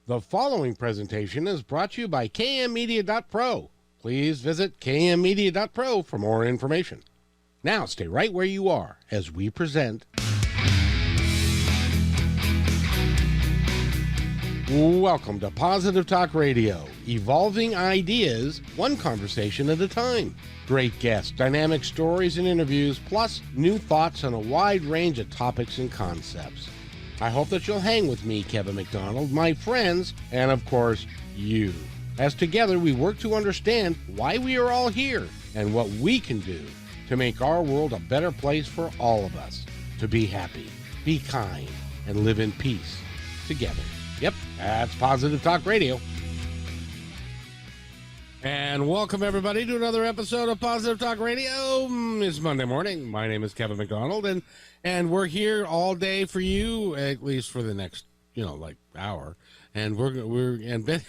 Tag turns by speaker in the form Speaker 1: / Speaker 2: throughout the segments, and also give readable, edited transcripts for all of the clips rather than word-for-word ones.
Speaker 1: The following presentation is brought to you by kmmedia.pro. Please visit kmmedia.pro for more information. Now stay right where you are as we present. Welcome to Positive Talk Radio, evolving ideas, one conversation at a time. Great guests, dynamic stories and interviews, plus new thoughts on a wide range of topics and concepts. I hope that you'll hang with me, Kevin McDonald, my friends, and of course, you. As together we work to understand why we are all here and what we can do to make our world a better place for all of us. To be happy, be kind, and live in peace together. Yep, that's Positive Talk Radio. And welcome everybody to another episode of Positive Talk Radio. It's Monday morning. My name is Kevin McDonald, and we're here all day for you, at least for the next, hour. And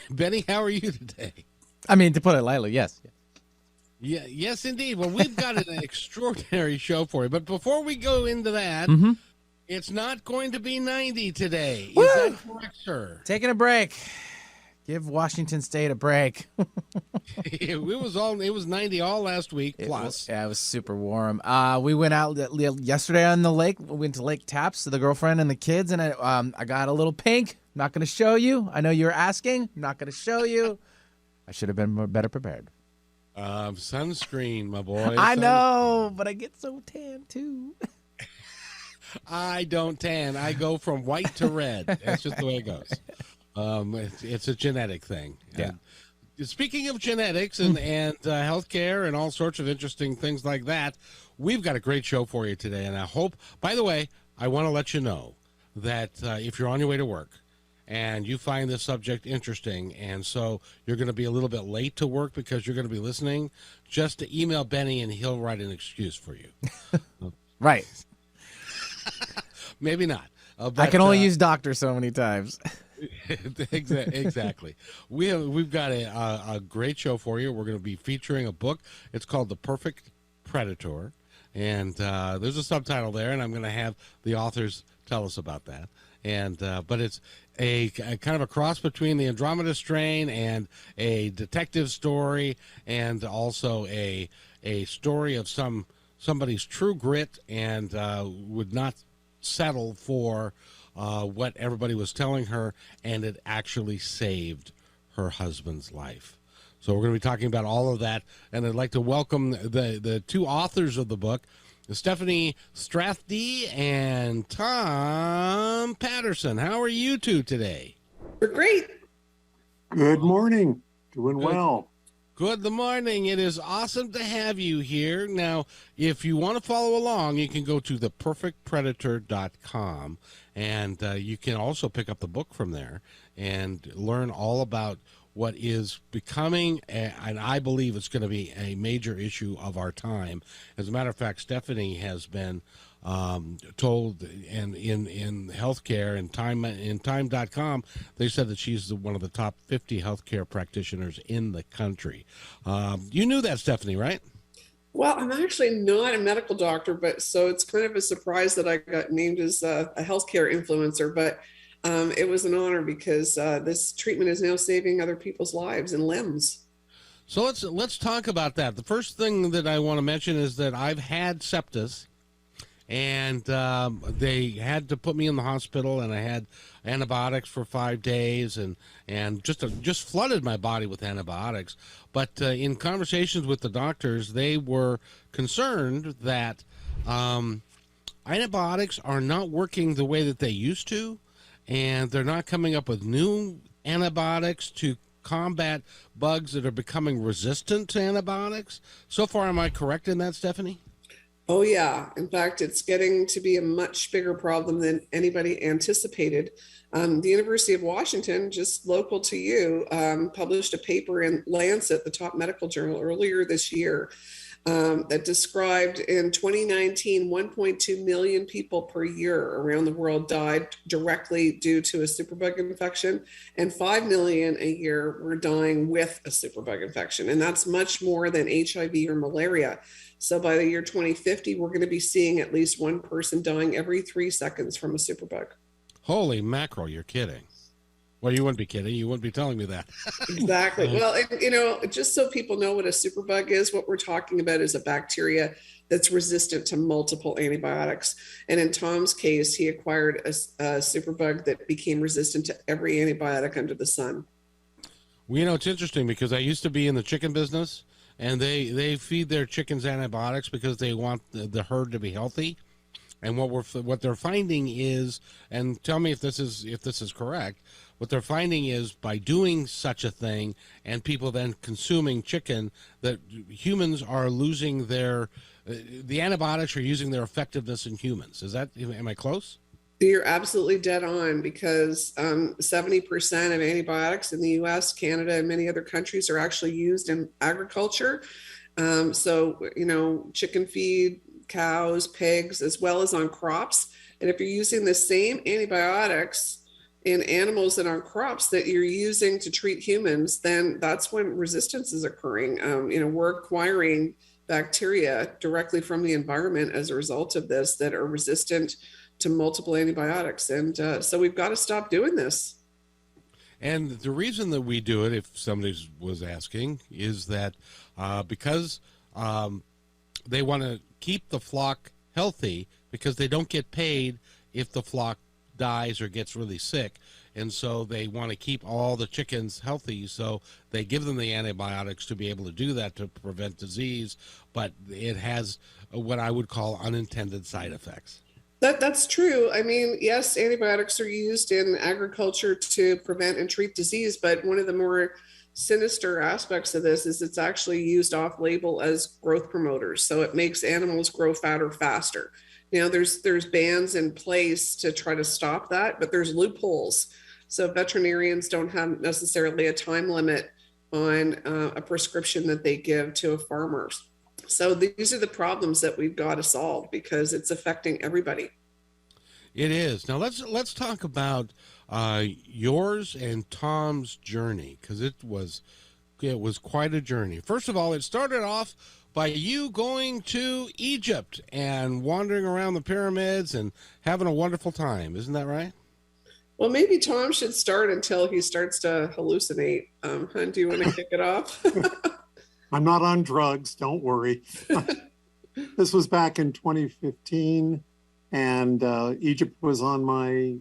Speaker 1: Benny, how are you today?
Speaker 2: I mean, to put it lightly, yes.
Speaker 1: Yeah, yes, indeed. Well, we've got an extraordinary show for you. But before we go into that, It's not going to be 90 today.
Speaker 2: Woo!
Speaker 1: Is that correct, sir?
Speaker 2: Taking a break. Give Washington State a break.
Speaker 1: It was 90 all last week plus.
Speaker 2: It was super warm. We went out yesterday on the lake. We went to Lake Tapps with the girlfriend and the kids, and I got a little pink. I'm not going to show you. I know you were asking. I'm not going to show you. I should have been better prepared.
Speaker 1: Sunscreen, my boy.
Speaker 2: I know, but I get so tan too.
Speaker 1: I don't tan. I go from white to red. That's just the way it goes. It's a genetic thing.
Speaker 2: Yeah.
Speaker 1: And speaking of genetics and healthcare and all sorts of interesting things like that, we've got a great show for you today. And I hope, by the way, I want to let you know that if you're on your way to work and you find this subject interesting, and so you're going to be a little bit late to work because you're going to be listening, just to email Benny and he'll write an excuse for you.
Speaker 2: Right.
Speaker 1: Maybe not. But,
Speaker 2: I can only use doctor so many times.
Speaker 1: Exactly. We've got a great show for you. We're going to be featuring a book. It's called The Perfect Predator, and there's a subtitle there, and I'm going to have the authors tell us about that. And but it's a kind of a cross between the Andromeda Strain and a detective story, and also a story of somebody's true grit and would not settle for what everybody was telling her, and it actually saved her husband's life. So we're going to be talking about all of that, and I'd like to welcome the two authors of the book, Steffanie Strathdee and Tom Patterson. How are you two today?
Speaker 3: We're great.
Speaker 4: Good morning. Doing well.
Speaker 1: Good morning. It is awesome to have you here. Now, if you want to follow along, you can go to theperfectpredator.com, and you can also pick up the book from there and learn all about what is becoming, and I believe it's going to be a major issue of our time. As a matter of fact, Steffanie has been told, and in healthcare and time.com, they said that she's one of the top 50 healthcare practitioners in the country. You knew that, Steffanie, right?
Speaker 3: Well, I'm actually not a medical doctor, but so it's kind of a surprise that I got named as a healthcare influencer, but it was an honor because this treatment is now saving other people's lives and limbs.
Speaker 1: So let's talk about that. The first thing that I want to mention is that I've had sepsis, and they had to put me in the hospital, and I had antibiotics for 5 days, and just flooded my body with antibiotics. But in conversations with the doctors, they were concerned that antibiotics are not working the way that they used to, and they're not coming up with new antibiotics to combat bugs that are becoming resistant to antibiotics. So far, am I correct in that, Steffanie?
Speaker 3: Oh, yeah. In fact, it's getting to be a much bigger problem than anybody anticipated. The University of Washington, just local to you, published a paper in Lancet, the top medical journal, earlier this year that described in 2019, 1.2 million people per year around the world died directly due to a superbug infection, and 5 million a year were dying with a superbug infection. And that's much more than HIV or malaria. So by the year 2050, we're going to be seeing at least one person dying every 3 seconds from a superbug.
Speaker 1: Holy mackerel, you're kidding. Well, you wouldn't be kidding. You wouldn't be telling me that.
Speaker 3: Exactly. Well, and, just so people know what a superbug is, what we're talking about is a bacteria that's resistant to multiple antibiotics. And in Tom's case, he acquired a superbug that became resistant to every antibiotic under the sun.
Speaker 1: Well, it's interesting because I used to be in the chicken business, and they feed their chickens antibiotics because they want the herd to be healthy. And what they're finding is, and tell me if this is correct, what they're finding is by doing such a thing and people then consuming chicken, that humans are losing the antibiotics are using their effectiveness in humans. Am I close?
Speaker 3: You're absolutely dead on, because 70% of antibiotics in the US, Canada, and many other countries are actually used in agriculture. So, chicken feed, cows, pigs, as well as on crops. And if you're using the same antibiotics in animals and on crops that you're using to treat humans, then that's when resistance is occurring. We're acquiring bacteria directly from the environment as a result of this that are resistant to multiple antibiotics. And so we've got to stop doing this.
Speaker 1: And the reason that we do it, if somebody was asking, is that because they want to keep the flock healthy, because they don't get paid if the flock dies or gets really sick. And so they want to keep all the chickens healthy, so they give them the antibiotics to be able to do that, to prevent disease, but it has what I would call unintended side effects.
Speaker 3: That's true. I mean, yes, antibiotics are used in agriculture to prevent and treat disease, but one of the more sinister aspects of this is it's actually used off label as growth promoters. So it makes animals grow fatter faster. There's bans in place to try to stop that, but there's loopholes. So veterinarians don't have necessarily a time limit on a prescription that they give to a farmer. So these are the problems that we've got to solve, because it's affecting everybody.
Speaker 1: It is. Now let's talk about yours and Tom's journey, because it was quite a journey. First of all, it started off by you going to Egypt and wandering around the pyramids and having a wonderful time. Isn't that right?
Speaker 3: Well, maybe Tom should start until he starts to hallucinate. Hun, do you want to kick it off?
Speaker 4: I'm not on drugs, don't worry. This was back in 2015, and Egypt was on my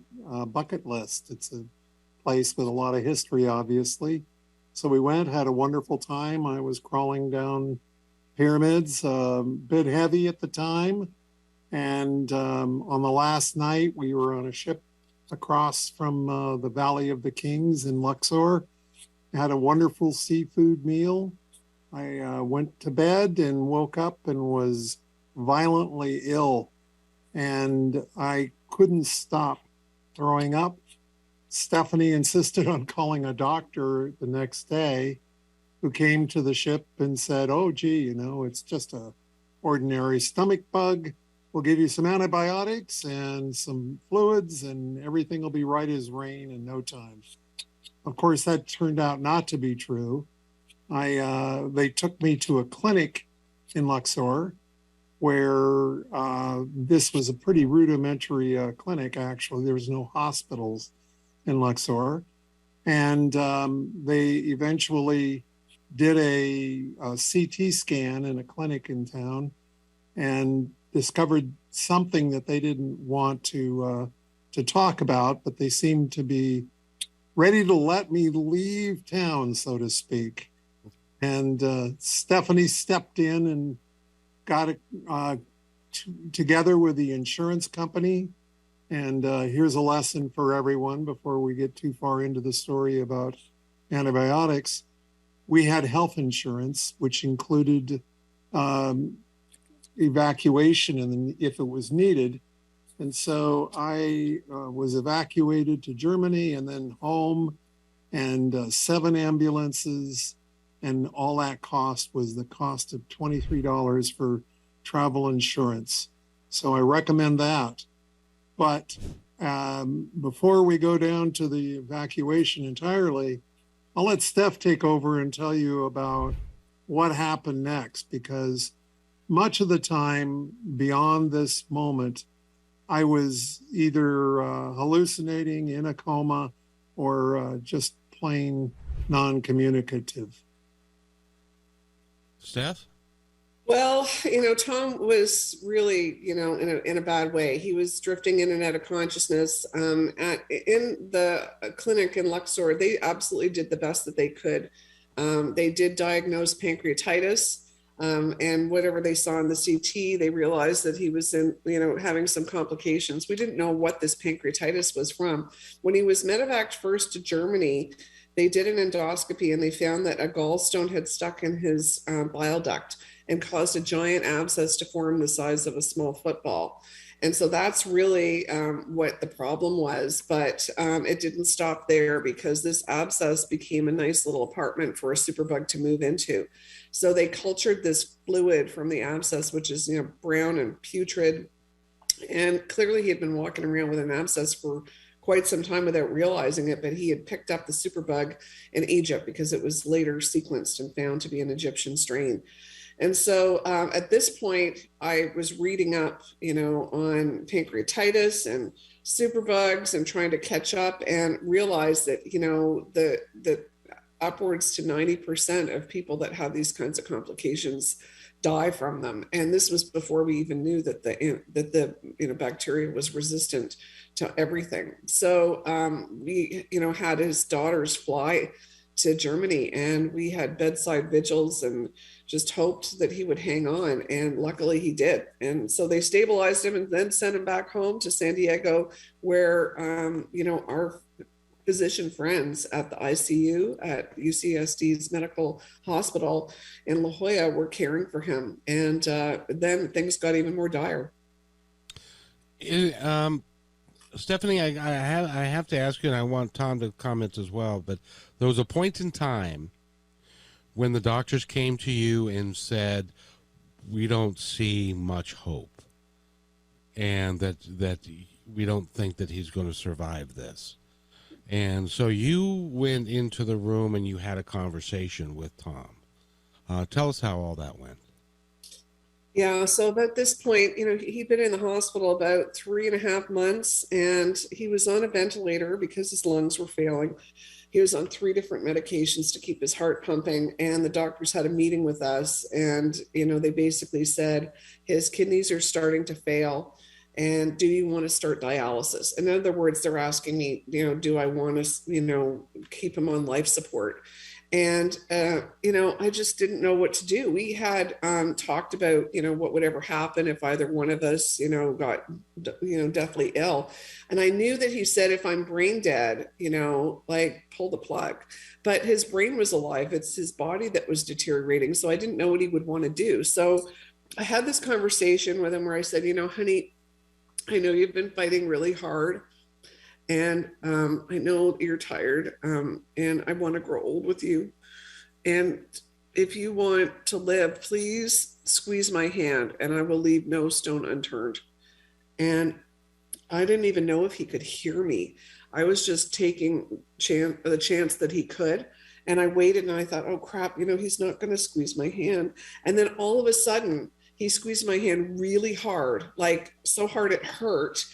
Speaker 4: bucket list. It's a place with a lot of history, obviously. So we went, had a wonderful time. I was crawling down pyramids, a bit heavy at the time. And on the last night, we were on a ship across from the Valley of the Kings in Luxor. Had a wonderful seafood meal. I went to bed and woke up and was violently ill, and I couldn't stop throwing up. Steffanie insisted on calling a doctor the next day, who came to the ship and said, "Oh, gee, it's just a ordinary stomach bug. We'll give you some antibiotics and some fluids, and everything will be right as rain in no time." Of course, that turned out not to be true. They took me to a clinic in Luxor, where this was a pretty rudimentary clinic, actually. There was no hospitals in Luxor. And they eventually did a CT scan in a clinic in town and discovered something that they didn't want to talk about, but they seemed to be ready to let me leave town, so to speak. And Steffanie stepped in and got it together with the insurance company. And here's a lesson for everyone before we get too far into the story about antibiotics. We had health insurance, which included evacuation and if it was needed. And so I was evacuated to Germany and then home, and 7 ambulances. And all that cost was the cost of $23 for travel insurance. So I recommend that. But before we go down to the evacuation entirely, I'll let Steph take over and tell you about what happened next, because much of the time beyond this moment, I was either hallucinating, in a coma, or just plain non-communicative?
Speaker 1: Steph?
Speaker 3: Well, Tom was really, in a bad way. He was drifting in and out of consciousness. In the clinic in Luxor, they absolutely did the best that they could. They did diagnose pancreatitis, and whatever they saw in the CT, they realized that he was having some complications. We didn't know what this pancreatitis was from. When he was medevaced first to Germany, they did an endoscopy and they found that a gallstone had stuck in his bile duct and caused a giant abscess to form the size of a small football. And so that's really what the problem was. But it didn't stop there, because this abscess became a nice little apartment for a superbug to move into. So they cultured this fluid from the abscess, which is brown and putrid. And clearly he had been walking around with an abscess for quite some time without realizing it, but he had picked up the superbug in Egypt because it was later sequenced and found to be an Egyptian strain. And so at this point, I was reading up, on pancreatitis and superbugs and trying to catch up, and realized that, the upwards to 90% of people that have these kinds of complications die from them. And this was before we even knew that the bacteria was resistant to everything. So we, had his daughters fly to Germany, and we had bedside vigils and just hoped that he would hang on. And luckily he did. And so they stabilized him and then sent him back home to San Diego, where, our physician friends at the ICU at UCSD's medical hospital in La Jolla were caring for him. And then things got even more dire.
Speaker 1: Steffanie, I have to ask you, and I want Tom to comment as well, but there was a point in time when the doctors came to you and said, we don't see much hope, and that we don't think that he's going to survive this. And so you went into the room and you had a conversation with Tom. Tell us how all that went.
Speaker 3: Yeah, so at this point, he'd been in the hospital about 3.5 months, and he was on a ventilator because his lungs were failing. He was on 3 different medications to keep his heart pumping, and the doctors had a meeting with us, and, they basically said, his kidneys are starting to fail, and do you want to start dialysis? In other words, they're asking me, do I want to, keep him on life support? And, I just didn't know what to do. We had talked about, what would ever happen if either one of us, got, deathly ill. And I knew that he said, if I'm brain dead, pull the plug. But his brain was alive. It's his body that was deteriorating. So I didn't know what he would want to do. So I had this conversation with him where I said, honey, I know you've been fighting really hard. And I know you're tired, and I want to grow old with you. And if you want to live, please squeeze my hand, and I will leave no stone unturned. And I didn't even know if he could hear me. I was just taking the chance that he could. And I waited, and I thought, oh, crap, he's not going to squeeze my hand. And then all of a sudden, he squeezed my hand really hard, like so hard it hurt.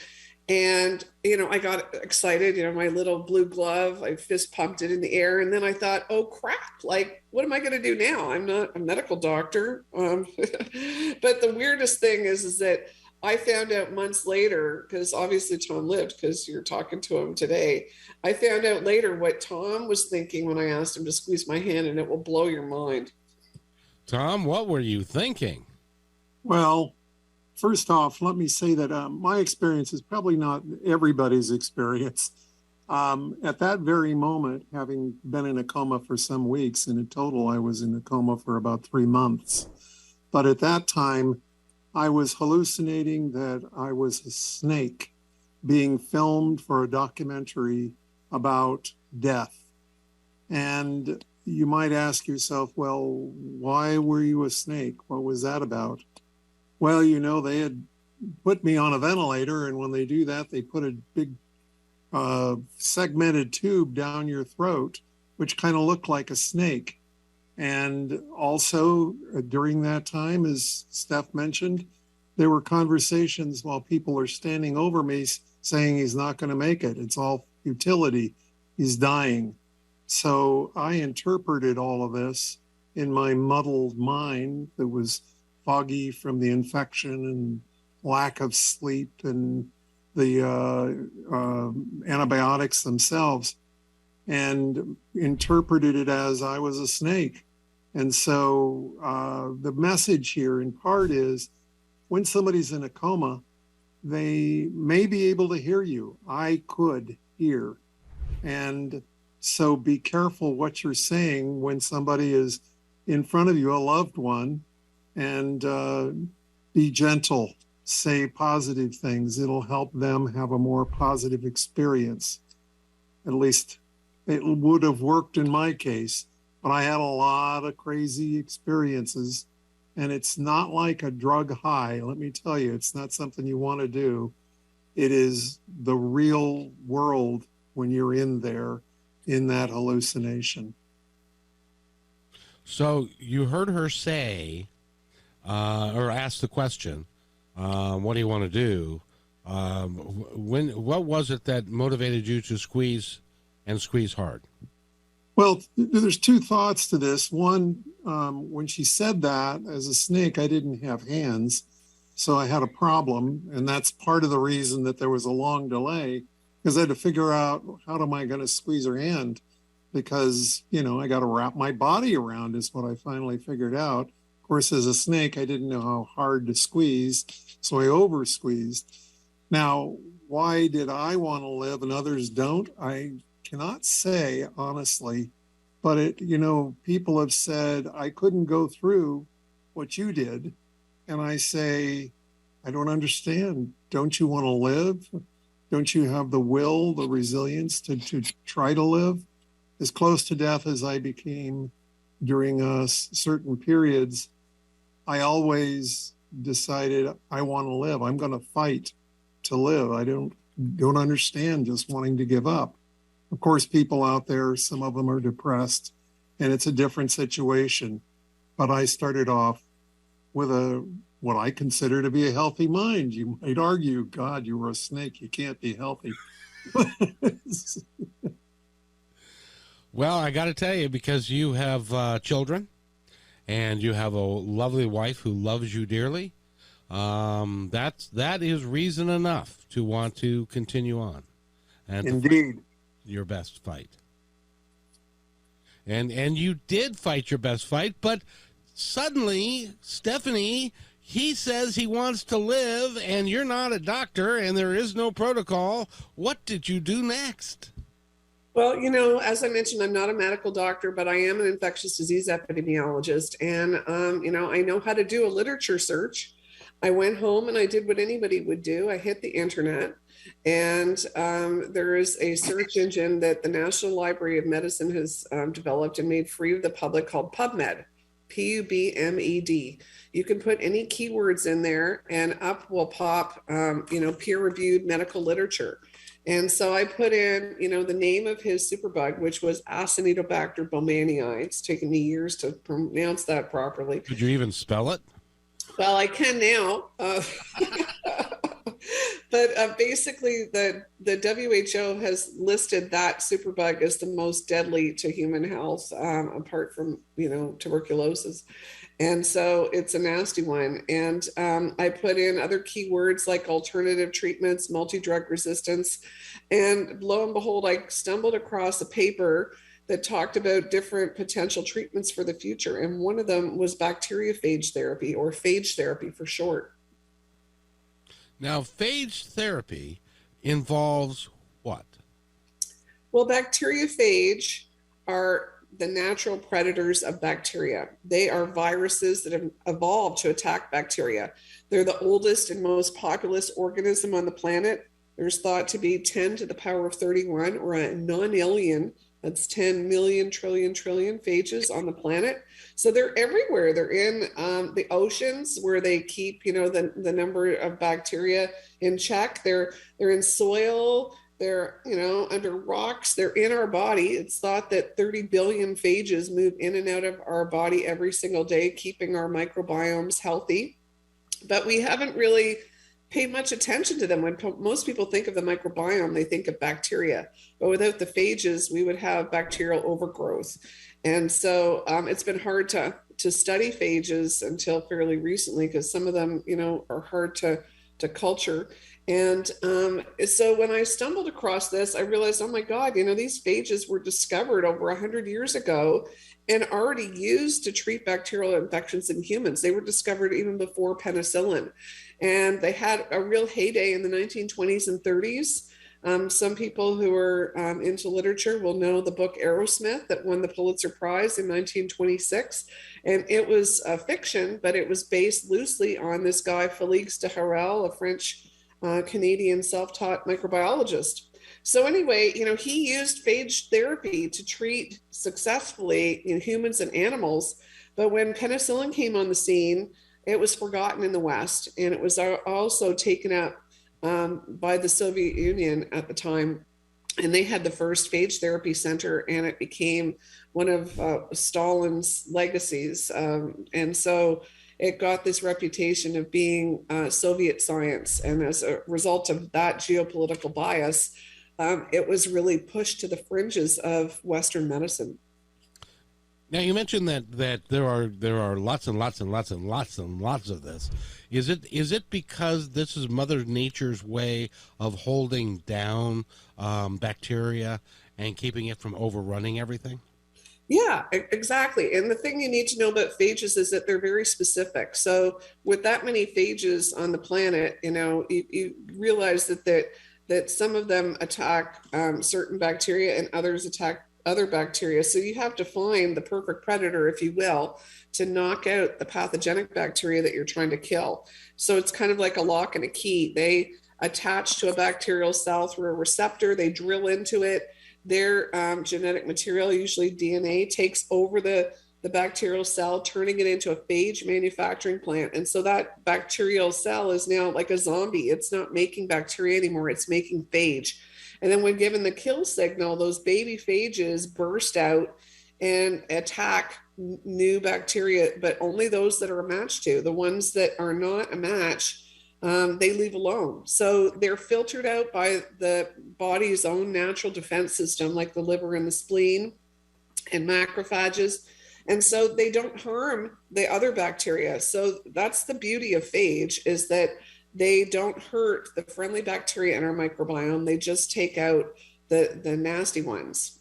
Speaker 3: And, I got excited, my little blue glove, I fist pumped it in the air. And then I thought, oh, crap, like, what am I going to do now? I'm not a medical doctor. But the weirdest thing is that I found out months later, because obviously Tom lived, because you're talking to him today. I found out later what Tom was thinking when I asked him to squeeze my hand, and it will blow your mind.
Speaker 1: Tom, what were you thinking?
Speaker 4: Well, first off, let me say that my experience is probably not everybody's experience. At that very moment, having been in a coma for some weeks, and in total, I was in a coma for about 3 months. But at that time, I was hallucinating that I was a snake being filmed for a documentary about death. And you might ask yourself, well, why were you a snake? What was that about? Well, they had put me on a ventilator, and when they do that, they put a big segmented tube down your throat, which kind of looked like a snake. And also during that time, as Steph mentioned, there were conversations while people are standing over me saying he's not going to make it. It's all futility. he's dying. So I interpreted all of this in my muddled mind that was foggy from the infection and lack of sleep and the antibiotics themselves, and interpreted it as I was a snake. And so the message here in part is, when somebody's in a coma, they may be able to hear you. I could hear. And so be careful what you're saying when somebody is in front of you, a loved one, and be gentle. Say positive things. It'll help them have a more positive experience. At least it would have worked in my case, but I had a lot of crazy experiences, and it's not like a drug high. Let me tell you, it's not something you want to do. It is the real world when you're in there, in that hallucination.
Speaker 1: So you heard her say, or ask the question, what do you want to do? What was it that motivated you to squeeze hard?
Speaker 4: Well, there's two thoughts to this. One, when she said that, as a snake, I didn't have hands, so I had a problem, and that's part of the reason that there was a long delay, because I had to figure out, how am I going to squeeze her hand? Because, I got to wrap my body around, is what I finally figured out. Of course, as a snake, I didn't know how hard to squeeze, so I over squeezed. Now, why did I want to live and others don't? I cannot say, honestly, but people have said, I couldn't go through what you did. And I say, I don't understand. Don't you want to live? Don't you have the will, the resilience to try to live? As close to death as I became during certain periods, I always decided I want to live. I'm going to fight to live. I don't understand just wanting to give up. Of course, people out there, some of them are depressed, and it's a different situation. But I started off with what I consider to be a healthy mind. You might argue, God, you were a snake. You can't be healthy.
Speaker 1: Well, I got to tell you, because you have children and you have a lovely wife who loves you dearly, that is reason enough to want to continue on and
Speaker 4: indeed,
Speaker 1: your best fight. And you did fight your best fight, but suddenly, Steffanie, he says he wants to live, and you're not a doctor, and there is no protocol. What did you do next?
Speaker 3: Well, as I mentioned, I'm not a medical doctor, but I am an infectious disease epidemiologist. And, I know how to do a literature search. I went home and I did what anybody would do. I hit the internet, and there is a search engine that the National Library of Medicine has developed and made free of the public called PubMed, PUBMED. You can put any keywords in there and up will pop, peer-reviewed medical literature. And so I put in, the name of his superbug, which was Acinetobacter baumannii. It's taken me years to pronounce that properly.
Speaker 1: Could you even spell it?
Speaker 3: Well, I can now. But basically, the WHO has listed that superbug as the most deadly to human health, apart from, tuberculosis. And so it's a nasty one. And I put in other keywords like alternative treatments, multi-drug resistance. And lo and behold, I stumbled across a paper that talked about different potential treatments for the future. And one of them was bacteriophage therapy, or phage therapy for short.
Speaker 1: Now, phage therapy involves what?
Speaker 3: Well, bacteriophage are the natural predators of bacteria. They are viruses that have evolved to attack bacteria. They're the oldest and most populous organism on the planet. There's thought to be 10 to the power of 31, or a nonillion. That's 10 million trillion phages on the planet. So they're everywhere. They're in the oceans, where they keep, the number of bacteria in check. They're in soil. They're, under rocks. They're in our body. It's thought that 30 billion phages move in and out of our body every single day, keeping our microbiomes healthy. But we haven't really paid much attention to them. When most people think of the microbiome, they think of bacteria, but without the phages, we would have bacterial overgrowth. And so it's been hard to study phages until fairly recently, because some of them, are hard to culture. And so when I stumbled across this, I realized, oh my God, these phages were discovered over 100 years ago and already used to treat bacterial infections in humans. They were discovered even before penicillin. And they had a real heyday in the 1920s and 30s. Some people who are into literature will know the book Aerosmith that won the Pulitzer Prize in 1926. And it was a fiction, but it was based loosely on this guy, Félix de Harel, a French Canadian self-taught microbiologist. So anyway, he used phage therapy to treat successfully in humans and animals. But when penicillin came on the scene, it was forgotten in the West, and it was also taken up by the Soviet Union at the time. And they had the first phage therapy center, and it became one of Stalin's legacies. And so it got this reputation of being Soviet science. And as a result of that geopolitical bias, it was really pushed to the fringes of Western medicine.
Speaker 1: Now, you mentioned that there are lots and lots and lots and lots and lots of this. Is it because this is Mother Nature's way of holding down bacteria and keeping it from overrunning everything?
Speaker 3: Yeah, exactly. And the thing you need to know about phages is that they're very specific. So with that many phages on the planet, you realize that some of them attack certain bacteria and others attack other bacteria. So you have to find the perfect predator, if you will, to knock out the pathogenic bacteria that you're trying to kill. So it's kind of like a lock and a key. They attach to a bacterial cell through a receptor, they drill into it. Their genetic material, usually DNA, takes over the bacterial cell, turning it into a phage manufacturing plant. And so that bacterial cell is now like a zombie. It's not making bacteria anymore, it's making phage. And then when given the kill signal, those baby phages burst out and attack new bacteria, but only those that are a match to. The ones that are not a match, they leave alone. So they're filtered out by the body's own natural defense system, like the liver and the spleen and macrophages. And so they don't harm the other bacteria. So that's the beauty of phage, is that they don't hurt the friendly bacteria in our microbiome. They just take out the nasty ones.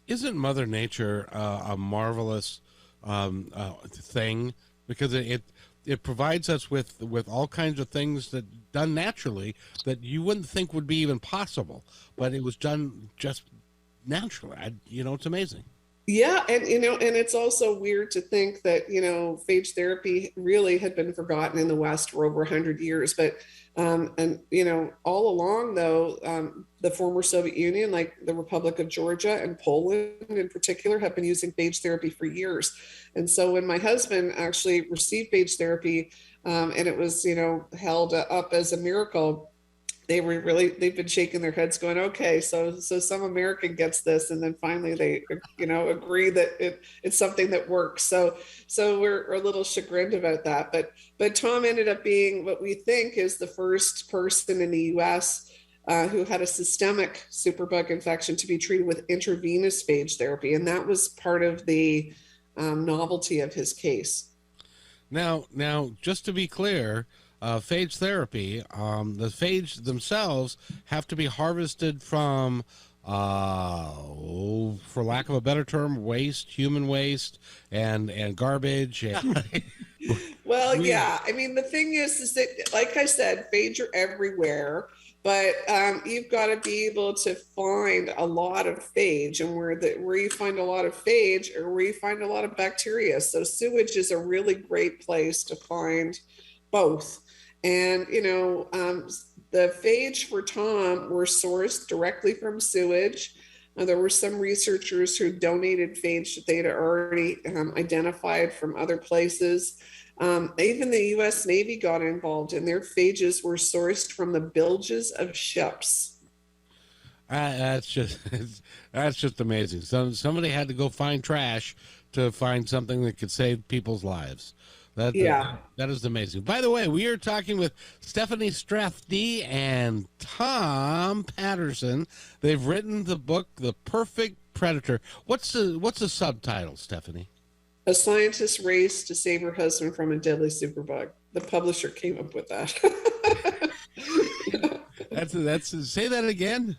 Speaker 1: Isn't Mother Nature a marvelous thing? Because it provides us with all kinds of things that done naturally that you wouldn't think would be even possible, but it was done just naturally. It's amazing.
Speaker 3: Yeah, and and it's also weird to think that phage therapy really had been forgotten in the West for over 100 years. But all along though, the former Soviet Union, like the Republic of Georgia and Poland in particular, have been using phage therapy for years. And so when my husband actually received phage therapy, and it was held up as a miracle, they've been shaking their heads going, okay, so some American gets this. And then finally they, agree that it's something that works. So we're a little chagrined about that. But Tom ended up being what we think is the first person in the US who had a systemic superbug infection to be treated with intravenous phage therapy. And that was part of the novelty of his case.
Speaker 1: Now, just to be clear, phage therapy, the phage themselves have to be harvested from, for lack of a better term, human waste and garbage.
Speaker 3: Well, yeah. I mean, the thing is that, like I said, phage are everywhere, but you've got to be able to find a lot of phage, and where you find a lot of phage or where you find a lot of bacteria. So sewage is a really great place to find both. And, the phage for Tom were sourced directly from sewage. There were some researchers who donated phage that they'd already identified from other places. Even the US Navy got involved, and their phages were sourced from the bilges of ships.
Speaker 1: That's just amazing. Somebody had to go find trash to find something that could save people's lives.
Speaker 3: Yeah.
Speaker 1: That is amazing. By the way, we are talking with Steffanie Strathdee and Tom Patterson. They've written the book, The Perfect Predator. What's the subtitle, Steffanie?
Speaker 3: A scientist's race to save her husband from a deadly superbug. The publisher came up with that.
Speaker 1: That's say that again.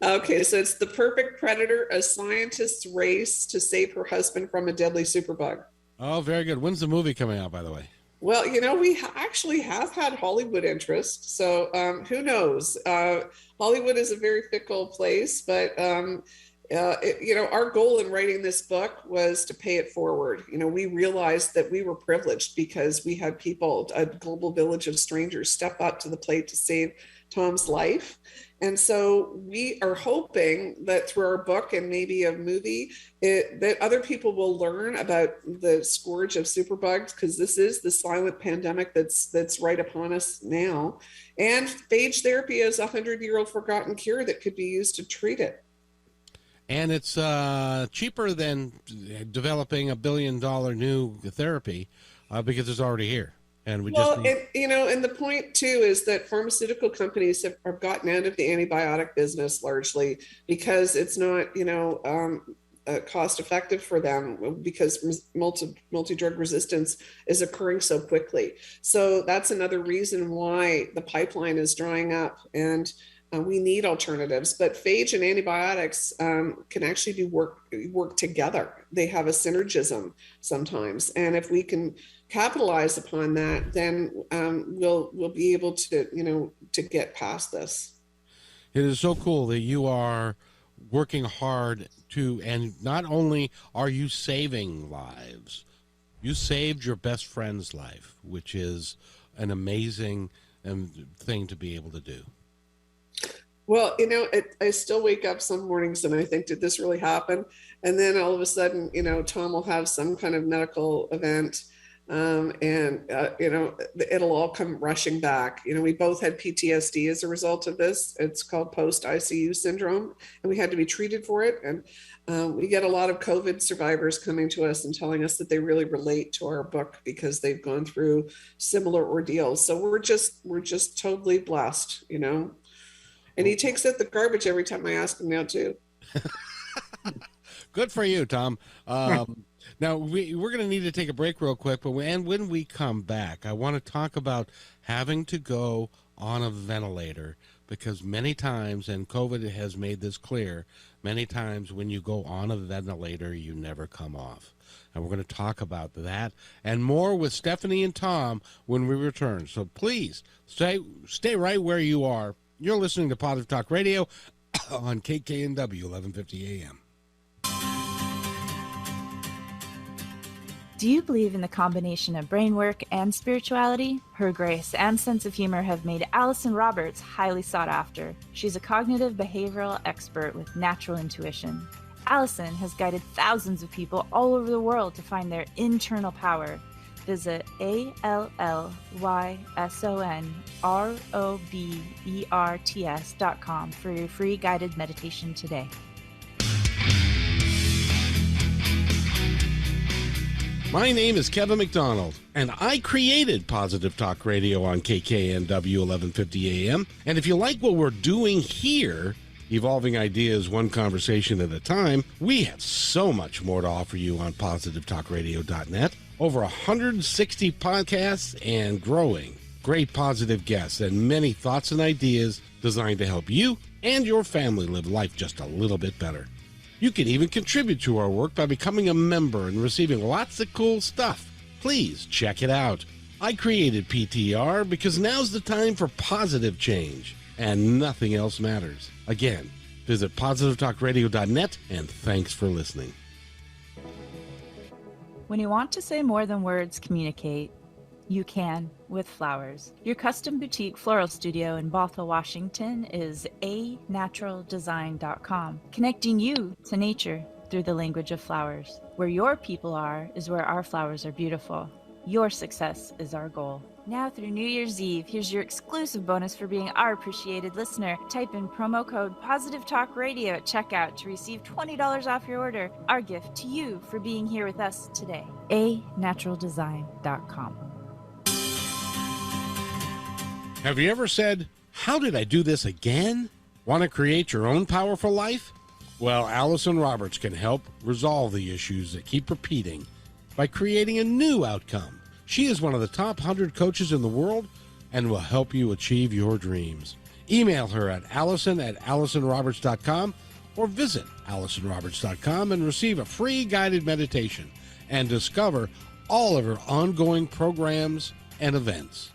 Speaker 3: Okay, so it's The Perfect Predator, a scientist's race to save her husband from a deadly superbug.
Speaker 1: Oh, very good. When's the movie coming out, by the way?
Speaker 3: Well, we actually have had Hollywood interest, so who knows? Hollywood is a very fickle place, but our goal in writing this book was to pay it forward. We realized that we were privileged because we had people, a global village of strangers, step up to the plate to save Tom's life. And so we are hoping that through our book and maybe a movie, that other people will learn about the scourge of superbugs, because this is the silent pandemic that's right upon us now. And phage therapy is a 100-year-old forgotten cure that could be used to treat it.
Speaker 1: And it's cheaper than developing $1 billion new therapy because it's already here. And and
Speaker 3: the point too is that pharmaceutical companies have gotten out of the antibiotic business largely because it's not, cost effective for them, because multi-drug resistance is occurring so quickly. So that's another reason why the pipeline is drying up, and we need alternatives. But phage and antibiotics can actually work together. They have a synergism sometimes, and if we can capitalize upon that, then we'll be able to to get past this.
Speaker 1: It is so cool that you are working hard and not only are you saving lives, you saved your best friend's life, which is an amazing thing to be able to do.
Speaker 3: Well, I still wake up some mornings and I think, did this really happen? And then all of a sudden, Tom will have some kind of medical event, it'll all come rushing back. We both had PTSD as a result of this. It's called post-ICU syndrome, and we had to be treated for it. And we get a lot of COVID survivors coming to us and telling us that they really relate to our book because they've gone through similar ordeals. So we're just totally blessed, And he takes out the garbage every time I ask him now too.
Speaker 1: Good for you, Tom. Now, we're going to need to take a break real quick, but when we come back, I want to talk about having to go on a ventilator, because many times, and COVID has made this clear, many times when you go on a ventilator, you never come off. And we're going to talk about that and more with Steffanie and Tom when we return. So please stay right where you are. You're listening to Positive Talk Radio on KKNW 1150 AM.
Speaker 5: Do you believe in the combination of brain work and spirituality? Her grace and sense of humor have made Allison Roberts highly sought after. She's a cognitive behavioral expert with natural intuition. Allison has guided thousands of people all over the world to find their internal power. Visit ALLYSONROBERTS.com for your free guided meditation today.
Speaker 1: My name is Kevin McDonald, and I created Positive Talk Radio on KKNW 1150 AM. And if you like what we're doing here, evolving ideas one conversation at a time, we have so much more to offer you on positivetalkradio.net. Over 160 podcasts and growing. Great positive guests and many thoughts and ideas designed to help you and your family live life just a little bit better. You can even contribute to our work by becoming a member and receiving lots of cool stuff. Please check it out. I created PTR because now's the time for positive change, and nothing else matters. Again, visit positivetalkradio.net, and thanks for listening.
Speaker 5: When you want to say more than words communicate, you can with flowers. Your custom boutique floral studio in Bothell, Washington is anaturaldesign.com, connecting you to nature through the language of flowers. Where your people are is where our flowers are beautiful. Your success is our goal. Now through New Year's Eve, here's your exclusive bonus for being our appreciated listener. Type in promo code Positive Talk Radio at checkout to receive $20 off your order. Our gift to you for being here with us today. anaturaldesign.com.
Speaker 1: Have you ever said, how did I do this again? Want to create your own powerful life? Well, Allison Roberts can help resolve the issues that keep repeating by creating a new outcome. She is one of the top 100 coaches in the world and will help you achieve your dreams. Email her at allison@allisonroberts.com or visit allisonroberts.com and receive a free guided meditation and discover all of her ongoing programs and events.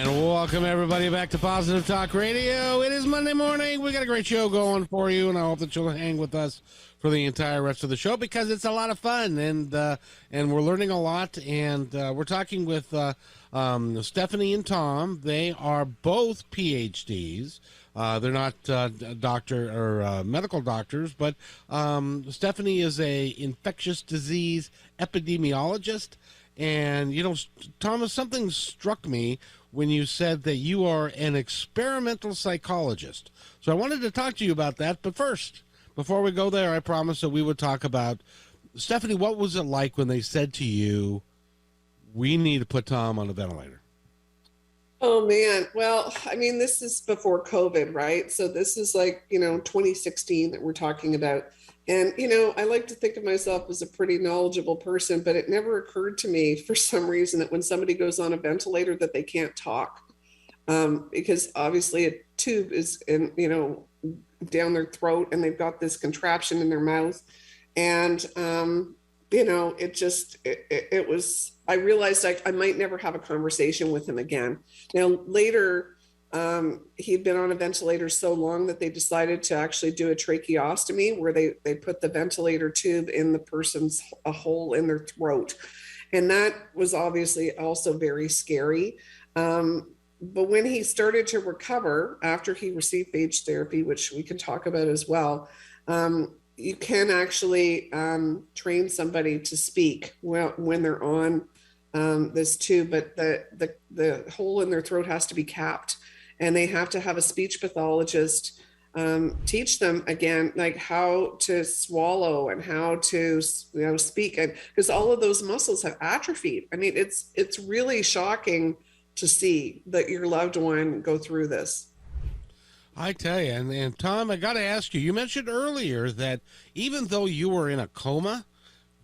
Speaker 1: Welcome, everybody, back to Positive Talk Radio. It is Monday morning. We got a great show going for you, and I hope that you'll hang with us for the entire rest of the show because it's a lot of fun, and we're learning a lot, and we're talking with Steffanie and Tom. They are both PhDs. They're not doctor or medical doctors, but Steffanie is a infectious disease epidemiologist, and, you know, Thomas, something struck me when you said that you are an experimental psychologist. So I wanted to talk to you about that. But first, before we go there, I promised that we would talk about, Steffanie, what was it like when they said to you, we need to put Tom on a ventilator?
Speaker 3: Oh, man. Well, I mean, this is before COVID, right? So this is like, 2016 that we're talking about. And, I like to think of myself as a pretty knowledgeable person, but it never occurred to me for some reason that when somebody goes on a ventilator that they can't talk, because obviously a tube is down their throat and they've got this contraption in their mouth. And, it was, I realized I might never have a conversation with him again. Now, later, he'd been on a ventilator so long that they decided to actually do a tracheostomy where they put the ventilator tube in the person's a hole in their throat. And that was obviously also very scary. But when he started to recover after he received phage therapy, which we can talk about as well, you can actually train somebody to speak when they're on this tube, but the hole in their throat has to be capped. And they have to have a speech pathologist teach them again, like how to swallow and how to, speak, and because all of those muscles have atrophied. I mean, it's really shocking to see that your loved one go through this.
Speaker 1: I tell you, and Tom, I got to ask you. You mentioned earlier that even though you were in a coma,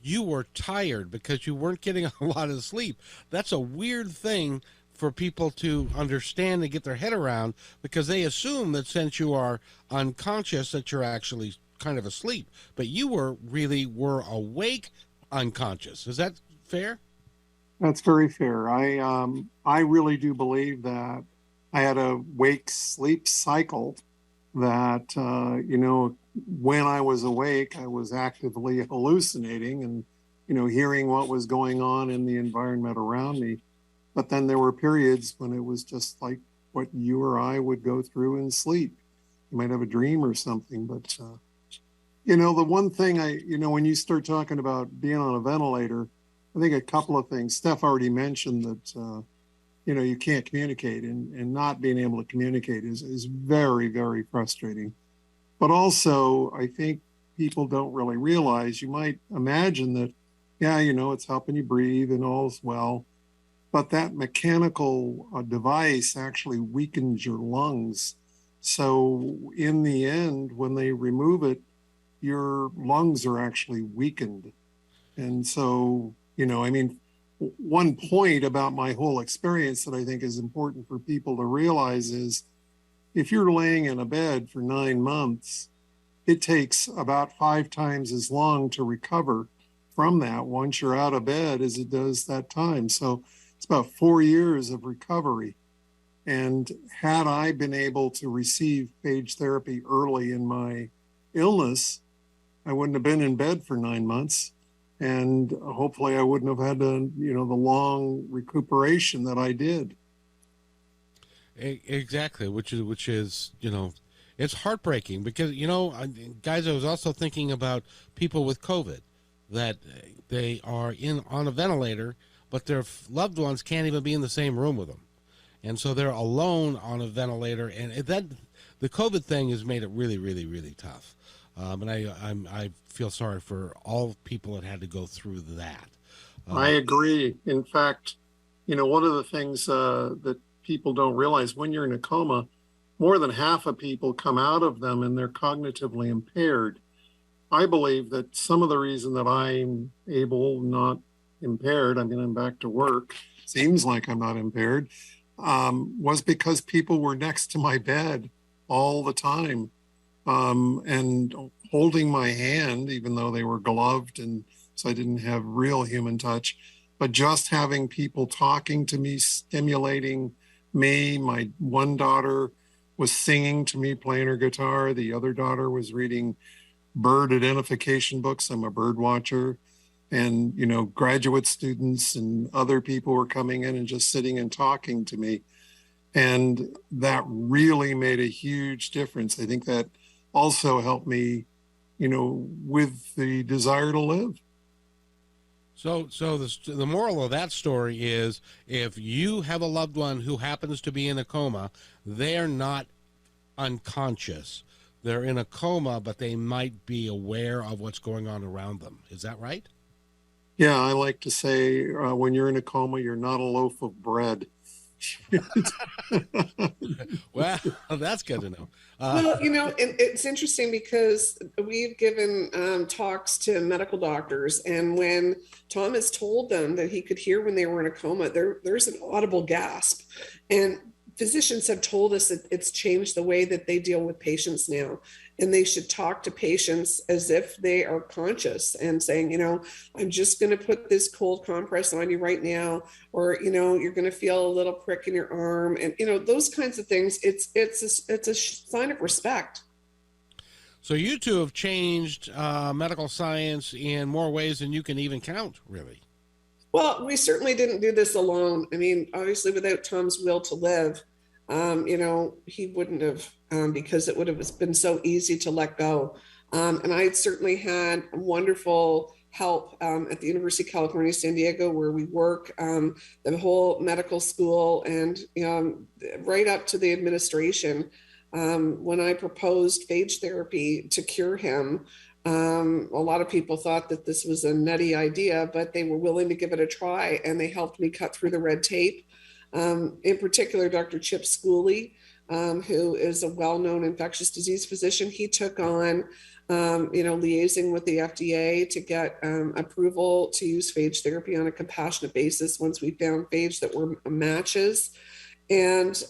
Speaker 1: you were tired because you weren't getting a lot of sleep. That's a weird thing for people to understand and get their head around, because they assume that since you are unconscious that you're actually kind of asleep, but you were awake unconscious. Is that fair?
Speaker 4: That's very fair. I really do believe that I had a wake sleep cycle that, when I was awake, I was actively hallucinating and, hearing what was going on in the environment around me. But then there were periods when it was just like what you or I would go through in sleep. You might have a dream or something, but, the one thing when you start talking about being on a ventilator, I think a couple of things. Steph already mentioned that, you can't communicate, and not being able to communicate is very, very frustrating. But also, I think people don't really realize, you might imagine that, it's helping you breathe and all's well. But that mechanical device actually weakens your lungs. So in the end, when they remove it, your lungs are actually weakened. And so, one point about my whole experience that I think is important for people to realize is if you're laying in a bed for 9 months, it takes about 5 times as long to recover from that once you're out of bed as it does that time. So it's about 4 years of recovery. And had I been able to receive phage therapy early in my illness, I wouldn't have been in bed for 9 months. And hopefully I wouldn't have had the long recuperation that I did.
Speaker 1: Exactly, which is It's heartbreaking because, guys, I was also thinking about people with COVID that they are on a ventilator, but their loved ones can't even be in the same room with them. And so they're alone on a ventilator. And the COVID thing has made it really, really, really tough. And I feel sorry for all people that had to go through that.
Speaker 4: I agree. In fact, one of the things that people don't realize, when you're in a coma, more than half of people come out of them and they're cognitively impaired. I believe that some of the reason that I'm not impaired, I mean, I'm back to work, seems like I'm not impaired, was because people were next to my bed all the time, and holding my hand, even though they were gloved, and so I didn't have real human touch, but just having people talking to me, stimulating me. My one daughter was singing to me, playing her guitar. The other daughter was reading bird identification books. I'm a bird watcher. And, graduate students and other people were coming in and just sitting and talking to me. And that really made a huge difference. I think that also helped me, with the desire to live.
Speaker 1: So the moral of that story is, if you have a loved one who happens to be in a coma, they're not unconscious. They're in a coma, but they might be aware of what's going on around them. Is that right?
Speaker 4: Yeah, I like to say when you're in a coma, you're not a loaf of bread.
Speaker 1: Well, that's good to know.
Speaker 3: Well, and it's interesting because we've given talks to medical doctors, and when Thomas told them that he could hear when they were in a coma, there's an audible gasp. And physicians have told us that it's changed the way that they deal with patients now. And they should talk to patients as if they are conscious and saying, I'm just going to put this cold compress on you right now, or, you're going to feel a little prick in your arm, and, those kinds of things. It's a sign of respect.
Speaker 1: So you two have changed medical science in more ways than you can even count, really.
Speaker 3: Well, we certainly didn't do this alone. I mean, obviously, without Tom's will to live, he wouldn't have, because it would have been so easy to let go. And I certainly had wonderful help at the University of California, San Diego, where we work, the whole medical school, and right up to the administration. When I proposed phage therapy to cure him, a lot of people thought that this was a nutty idea, but they were willing to give it a try, and they helped me cut through the red tape. In particular, Dr. Chip Schooley, who is a well-known infectious disease physician, he took on, liaising with the FDA to get approval to use phage therapy on a compassionate basis once we found phage that were matches. And,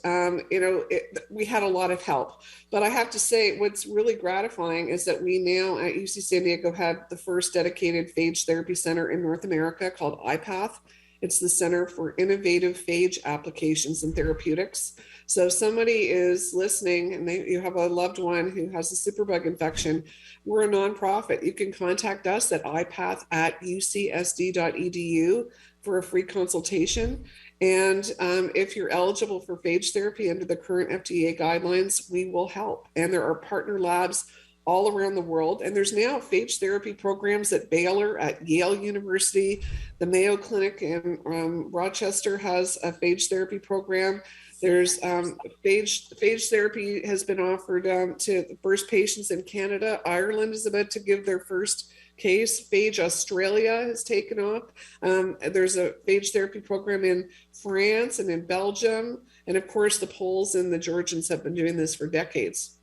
Speaker 3: we had a lot of help. But I have to say, what's really gratifying is that we now at UC San Diego had the first dedicated phage therapy center in North America called IPATH. It's the Center for Innovative Phage Applications and Therapeutics. So if somebody is listening and you have a loved one who has a superbug infection, we're a nonprofit. You can contact us at ipath@ucsd.edu for a free consultation. And if you're eligible for phage therapy under the current FDA guidelines, we will help. And there are partner labs all around the world. And there's now phage therapy programs at Baylor, at Yale University. The Mayo Clinic in Rochester has a phage therapy program. There's phage therapy has been offered to the first patients in Canada. Ireland is about to give their first case. Phage Australia has taken off. There's a phage therapy program in France and in Belgium. And of course, the Poles and the Georgians have been doing this for decades.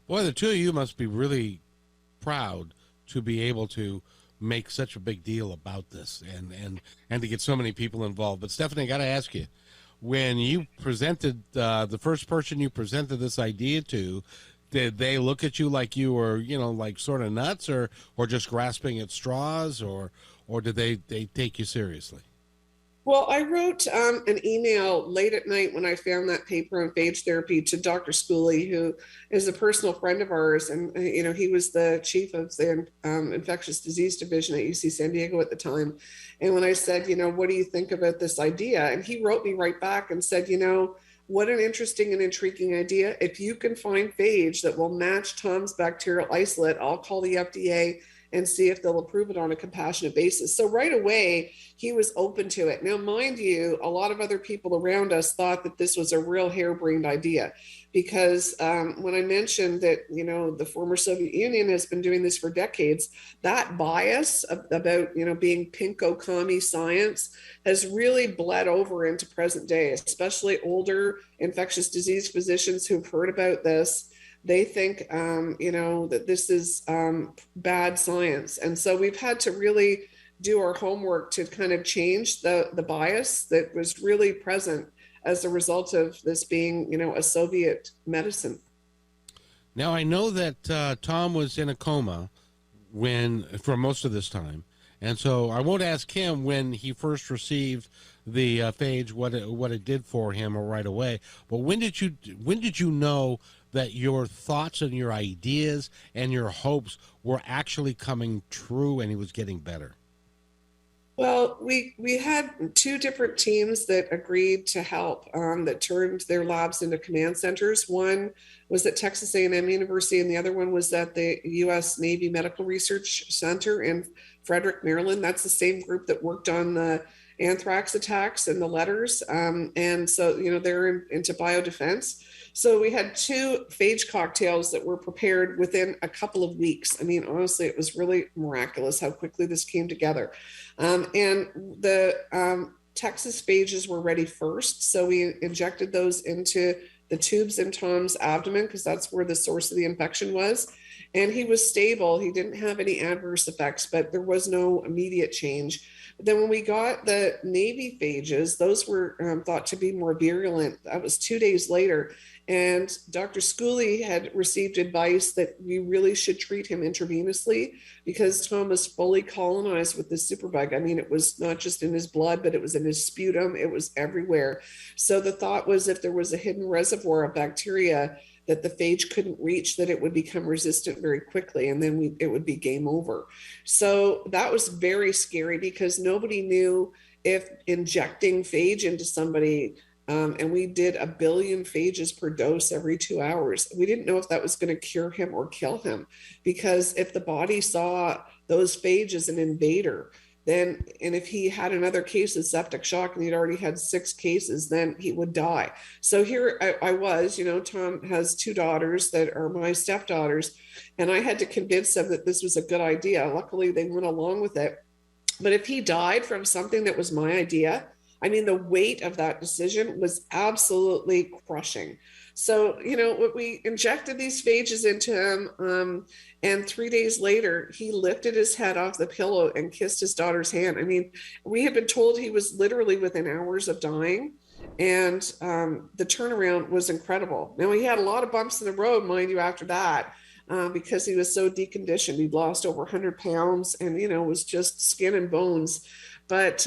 Speaker 1: Boy, the two of you must be really proud to be able to make such a big deal about this and to get so many people involved. But Steffanie, I got to ask you, when you presented, the first person you presented this idea to, did they look at you like you were, like sort of nuts or just grasping at straws, or did they take you seriously?
Speaker 3: Well, I wrote an email late at night when I found that paper on phage therapy to Dr. Schooley, who is a personal friend of ours. And, he was the chief of the infectious disease division at UC San Diego at the time. And when I said, what do you think about this idea? And he wrote me right back and said, what an interesting and intriguing idea. If you can find phage that will match Tom's bacterial isolate, I'll call the FDA and see if they'll approve it on a compassionate basis. So right away, he was open to it. Now, mind you, a lot of other people around us thought that this was a real harebrained idea, because when I mentioned that, the former Soviet Union has been doing this for decades, that bias about, being pinko commie science has really bled over into present day, especially older infectious disease physicians who've heard about this. They think, that this is bad science. And so we've had to really do our homework to kind of change the bias that was really present as a result of this being, a Soviet medicine.
Speaker 1: Now, I know that Tom was in a coma for most of this time. And so I won't ask him when he first received the phage, what it did for him right away. But when did you know that your thoughts and your ideas and your hopes were actually coming true and he was getting better?
Speaker 3: Well, we had two different teams that agreed to help, that turned their labs into command centers. One was at Texas A&M University, and the other one was at the U.S. Navy Medical Research Center in Frederick, Maryland. That's the same group that worked on the anthrax attacks and the letters. And so, they're into biodefense. So we had two phage cocktails that were prepared within a couple of weeks. I mean, honestly, it was really miraculous how quickly this came together. And the Texas phages were ready first. So we injected those into the tubes in Tom's abdomen, because that's where the source of the infection was. And he was stable. He didn't have any adverse effects, but there was no immediate change. But then when we got the Navy phages, those were thought to be more virulent. That was 2 days later. And Dr. Schooley had received advice that we really should treat him intravenously, because Tom was fully colonized with the superbug. I mean, it was not just in his blood, but it was in his sputum. It was everywhere. So the thought was, if there was a hidden reservoir of bacteria that the phage couldn't reach, that it would become resistant very quickly, and then it would be game over. So that was very scary, because nobody knew if injecting phage into somebody, and we did 1 billion phages per dose every 2 hours. We didn't know if that was going to cure him or kill him, because if the body saw those phage as an invader, then, and if he had another case of septic shock and he'd already had 6 cases, then he would die. So here I was, Tom has 2 daughters that are my stepdaughters, and I had to convince them that this was a good idea. Luckily, they went along with it. But if he died from something that was my idea, I mean, the weight of that decision was absolutely crushing. So, we injected these phages into him, and 3 days later, he lifted his head off the pillow and kissed his daughter's hand. I mean, we had been told he was literally within hours of dying, and the turnaround was incredible. Now, he had a lot of bumps in the road, mind you, after that, because he was so deconditioned. He'd lost over 100 pounds and, was just skin and bones. But,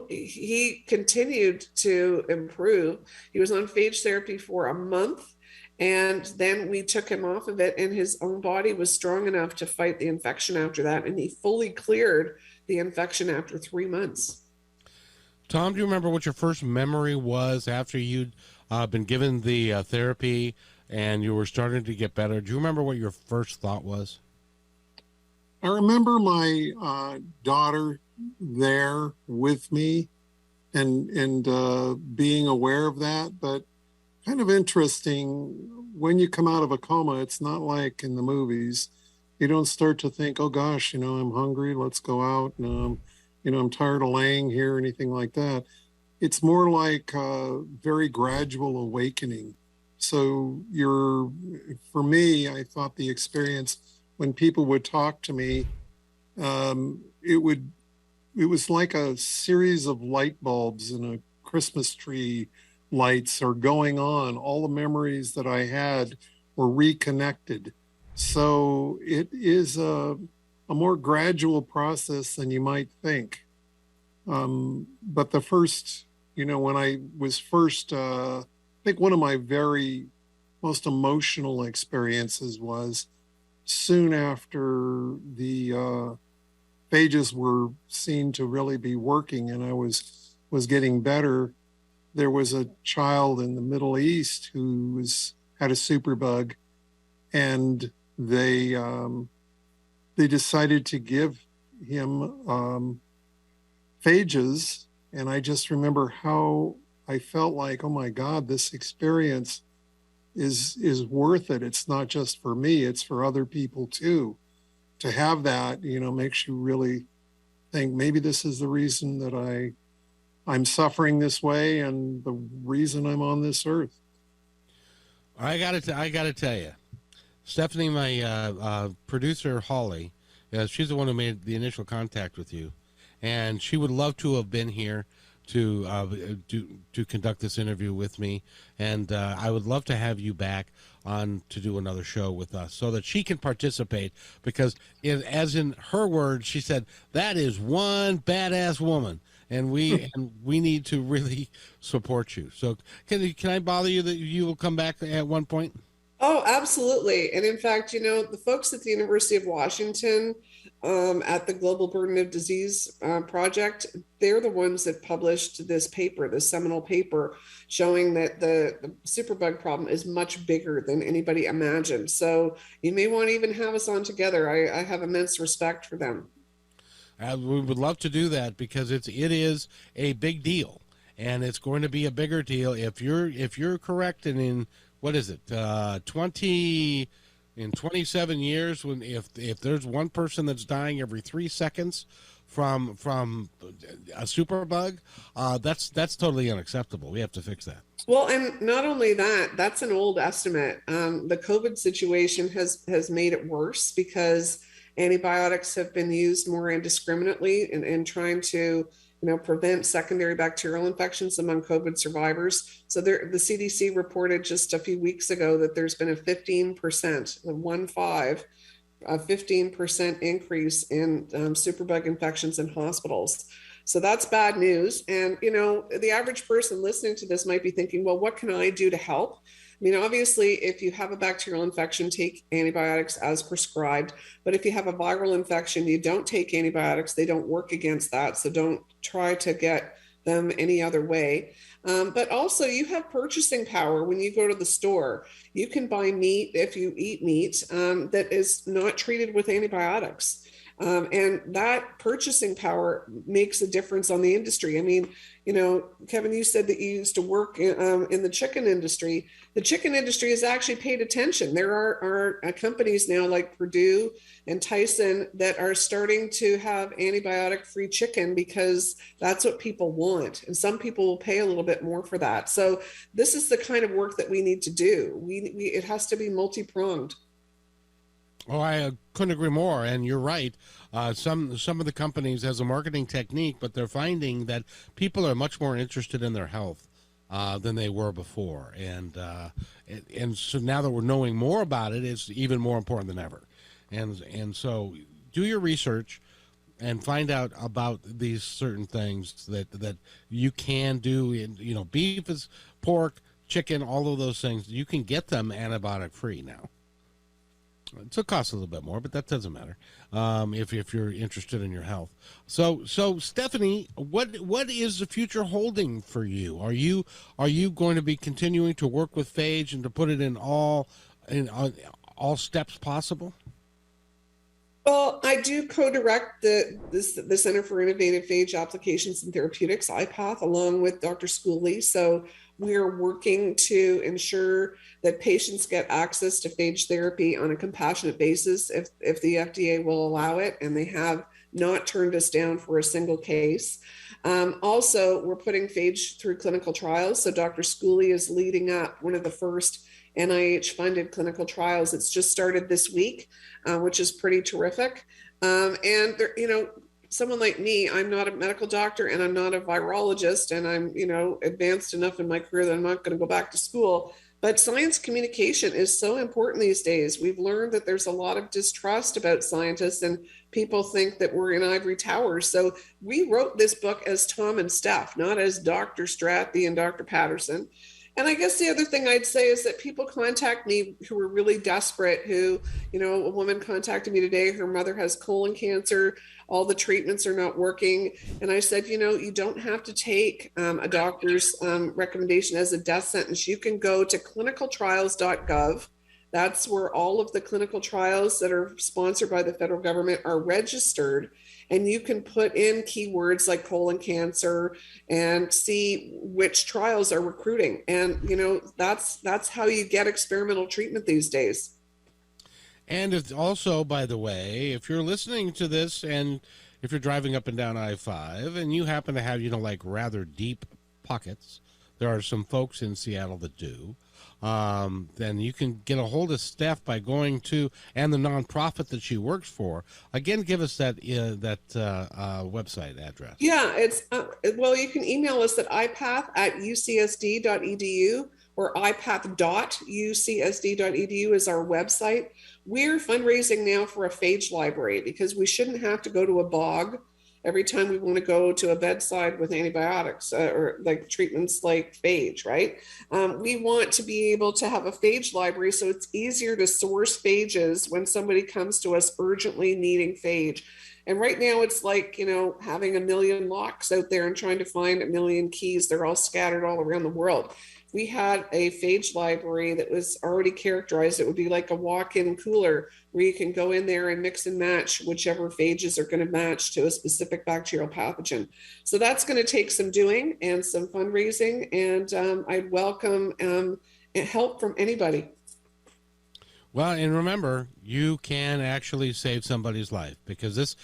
Speaker 3: he continued to improve. He was on phage therapy for a month, and then we took him off of it, and his own body was strong enough to fight the infection after that. And he fully cleared the infection after 3 months.
Speaker 1: Tom, do you remember what your first memory was after you'd been given the therapy and you were starting to get better? Do you remember what your first thought was?
Speaker 4: I remember my daughter there with me and being aware of that, but kind of interesting, when you come out of a coma, it's not like in the movies. You don't start to think, oh gosh, I'm hungry, let's go out, and I'm tired of laying here, anything like that. It's more like a very gradual awakening. So for me, I thought the experience, when people would talk to me, it was like a series of light bulbs in a Christmas tree lights are going on. All the memories that I had were reconnected. So it is a more gradual process than you might think. But the first, when I was first, I think one of my very most emotional experiences was soon after the phages were seen to really be working and I was getting better. there was a child in the Middle East who had a superbug, and they decided to give him phages. And I just remember how I felt like, oh my God, this experience is worth it. It's not just for me, it's for other people too. To have that, makes you really think maybe this is the reason that I'm suffering this way and the reason I'm on this earth.
Speaker 1: I gotta tell you, Steffanie, my producer Holly, she's the one who made the initial contact with you, and she would love to have been here to conduct this interview with me, and I would love to have you back on to do another show with us so that she can participate, because as in her words, she said, that is one badass woman, and we need to really support you. So can I bother you that you will come back at one point?
Speaker 3: Oh, absolutely. And in fact, the folks at the University of Washington at the Global Burden of Disease Project, they're the ones that published this paper, this seminal paper, showing that the superbug problem is much bigger than anybody imagined. So you may want to even have us on together. I have immense respect for them.
Speaker 1: We would love to do that, because it is a big deal, and it's going to be a bigger deal if you're correct. And in what is it, 27 years, if there's one person that's dying every 3 seconds from a superbug, that's totally unacceptable. We have to fix that.
Speaker 3: Well, and not only that, that's an old estimate. The COVID situation has made it worse because antibiotics have been used more indiscriminately in trying to prevent secondary bacterial infections among COVID survivors. So the CDC reported just a few weeks ago that there's been a 15% increase in superbug infections in hospitals. So that's bad news. And, the average person listening to this might be thinking, well, what can I do to help? I mean, obviously, if you have a bacterial infection, take antibiotics as prescribed. But if you have a viral infection, you don't take antibiotics. They don't work against that. So don't try to get them any other way. But also, you have purchasing power when you go to the store. You can buy meat, if you eat meat, that is not treated with antibiotics. And that purchasing power makes a difference on the industry. I mean, Kevin, you said that you used to work in the chicken industry. The chicken industry has actually paid attention. There are companies now like Purdue and Tyson that are starting to have antibiotic-free chicken because that's what people want. And some people will pay a little bit more for that. So this is the kind of work that we need to do. It has to be multi-pronged.
Speaker 1: Oh, I couldn't agree more, and you're right. Some of the companies has a marketing technique, but they're finding that people are much more interested in their health than they were before, and so now that we're knowing more about it, it's even more important than ever. And so, do your research and find out about these certain things that you can do. Beef is pork, chicken, all of those things. You can get them antibiotic free now. It costs a little bit more, but that doesn't matter if you're interested in your health. So Steffanie, what is the future holding for you? Are you going to be continuing to work with Phage and to put it in all steps possible?
Speaker 3: Well, I do co-direct the Center for Innovative Phage Applications and Therapeutics, IPATH, along with Dr. Schooley. So we're working to ensure that patients get access to phage therapy on a compassionate basis if the FDA will allow it, and they have not turned us down for a single case. Also, we're putting phage through clinical trials. So Dr. Schooley is leading up one of the first NIH-funded clinical trials. It's just started this week, which is pretty terrific. And there, someone like me, I'm not a medical doctor and I'm not a virologist, and I'm, advanced enough in my career that I'm not going to go back to school. But science communication is so important these days. We've learned that there's a lot of distrust about scientists, and people think that we're in ivory towers. So we wrote this book as Tom and Steph, not as Dr. Strathdee and Dr. Patterson. And I guess the other thing I'd say is that people contact me who are really desperate, who, a woman contacted me today, her mother has colon cancer, all the treatments are not working. And I said, you don't have to take a doctor's recommendation as a death sentence. You can go to clinicaltrials.gov. That's where all of the clinical trials that are sponsored by the federal government are registered. And you can put in keywords like colon cancer and see which trials are recruiting. And, that's how you get experimental treatment these days.
Speaker 1: And it's also, by the way, if you're listening to this and if you're driving up and down I-5 and you happen to have, like rather deep pockets, there are some folks in Seattle that do. Then you can get a hold of Steph by going to, and the nonprofit that she works for. Again, give us that website address.
Speaker 3: Yeah, it's well, you can email us at ipath@ucsd.edu or ipath.ucsd.edu is our website. We're fundraising now for a phage library because we shouldn't have to go to a bog every time we want to go to a bedside with antibiotics or like treatments like phage, right? We want to be able to have a phage library so it's easier to source phages when somebody comes to us urgently needing phage. And right now it's like, having a million locks out there and trying to find a million keys. They're all scattered all around the world. We had a phage library that was already characterized. It would be like a walk-in cooler where you can go in there and mix and match whichever phages are going to match to a specific bacterial pathogen. So that's going to take some doing and some fundraising, and I'd welcome help from anybody.
Speaker 1: Well, and remember, you can actually save somebody's life because this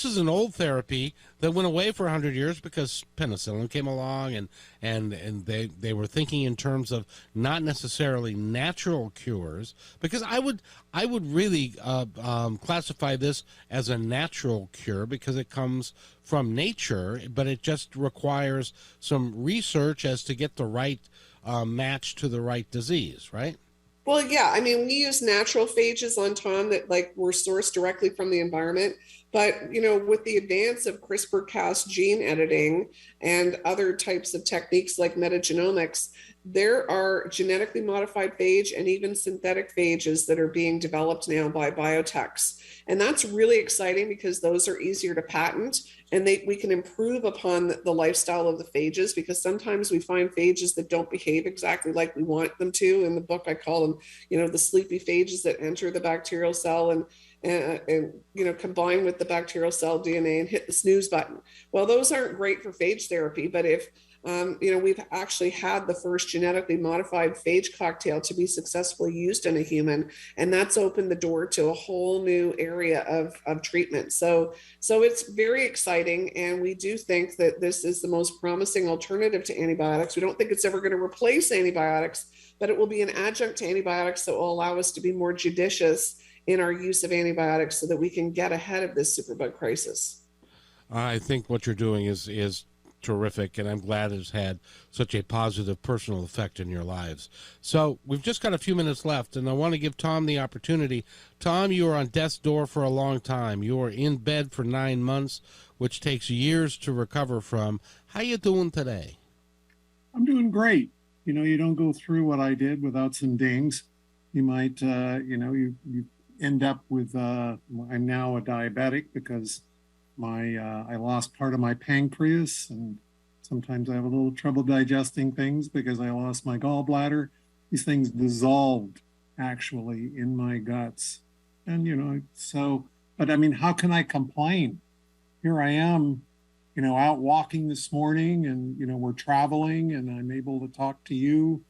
Speaker 1: is an old therapy that went away for 100 years because penicillin came along and they were thinking in terms of not necessarily natural cures, because I would really classify this as a natural cure because it comes from nature, but it just requires some research as to get the right match to the right disease, right?
Speaker 3: Well, yeah, I mean, we use natural phages on Tom that were sourced directly from the environment. But, with the advance of CRISPR-Cas gene editing and other types of techniques like metagenomics, there are genetically modified phage and even synthetic phages that are being developed now by biotechs. And that's really exciting because those are easier to patent and we can improve upon the lifestyle of the phages, because sometimes we find phages that don't behave exactly like we want them to. In the book, I call them, the sleepy phages that enter the bacterial cell and combine with the bacterial cell DNA and hit the snooze button. Well, those aren't great for phage therapy, but if we've actually had the first genetically modified phage cocktail to be successfully used in a human, and that's opened the door to a whole new area of treatment. So it's very exciting, and we do think that this is the most promising alternative to antibiotics. We don't think it's ever going to replace antibiotics, but it will be an adjunct to antibiotics that will allow us to be more judicious in our use of antibiotics so that we can get ahead of this superbug crisis.
Speaker 1: I think what you're doing is terrific, and I'm glad it's had such a positive personal effect in your lives. So we've just got a few minutes left, and I want to give Tom the opportunity. Tom, you were on death's door for a long time. You were in bed for 9 months, which takes years to recover from. How you doing today?
Speaker 4: I'm doing great. You don't go through what I did without some dings. You might, you end up with, I'm now a diabetic because I lost part of my pancreas, and sometimes I have a little trouble digesting things because I lost my gallbladder. These things dissolved actually in my guts. And, but I mean, how can I complain? Here I am, out walking this morning, and, we're traveling, and I'm able to talk to you,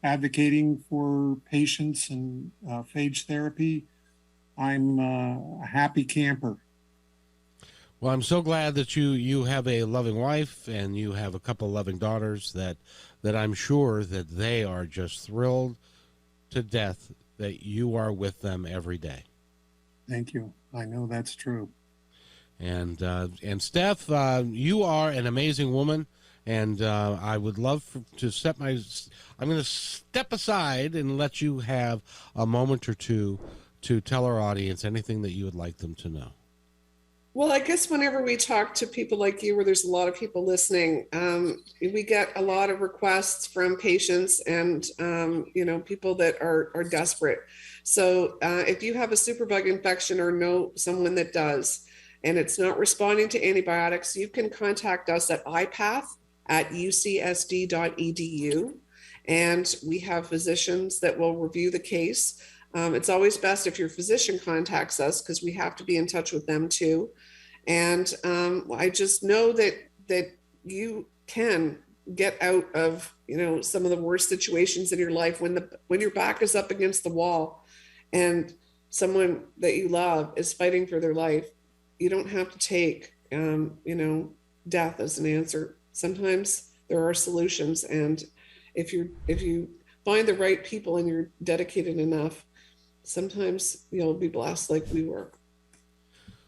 Speaker 4: advocating for patients and phage therapy. I'm a happy camper.
Speaker 1: Well, I'm so glad that you have a loving wife and you have a couple of loving daughters that I'm sure that they are just thrilled to death that you are with them every day.
Speaker 4: Thank you. I know that's true.
Speaker 1: And Steph, you are an amazing woman, and I would love to I'm going to step aside and let you have a moment or two to tell our audience anything that you would like them to know.
Speaker 3: Well, I guess whenever we talk to people like you, where there's a lot of people listening, we get a lot of requests from patients and people that are desperate. So if you have a superbug infection or know someone that does, and it's not responding to antibiotics, you can contact us at ipath@ucsd.edu, and we have physicians that will review the case. It's always best if your physician contacts us because we have to be in touch with them too. And I just know that you can get out of some of the worst situations in your life when your back is up against the wall and someone that you love is fighting for their life. You don't have to take death as an answer. Sometimes there are solutions, and if you find the right people and you're dedicated enough, sometimes you'll be blessed like we were.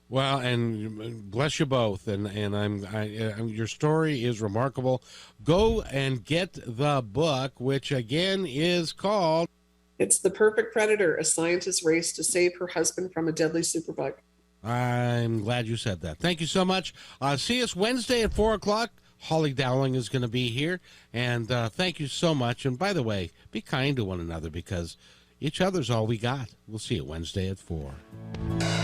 Speaker 1: Well, and bless you both, and your story is remarkable. Go and get the book, which again is called
Speaker 3: It's The Perfect Predator: A Scientist's Race to Save Her Husband from a Deadly Superbug.
Speaker 1: I'm glad you said that. Thank you so much. See us Wednesday at 4:00. Holly Dowling is going to be here, and thank you so much. And by the way, be kind to one another because each other's all we got. We'll see you Wednesday at 4:00.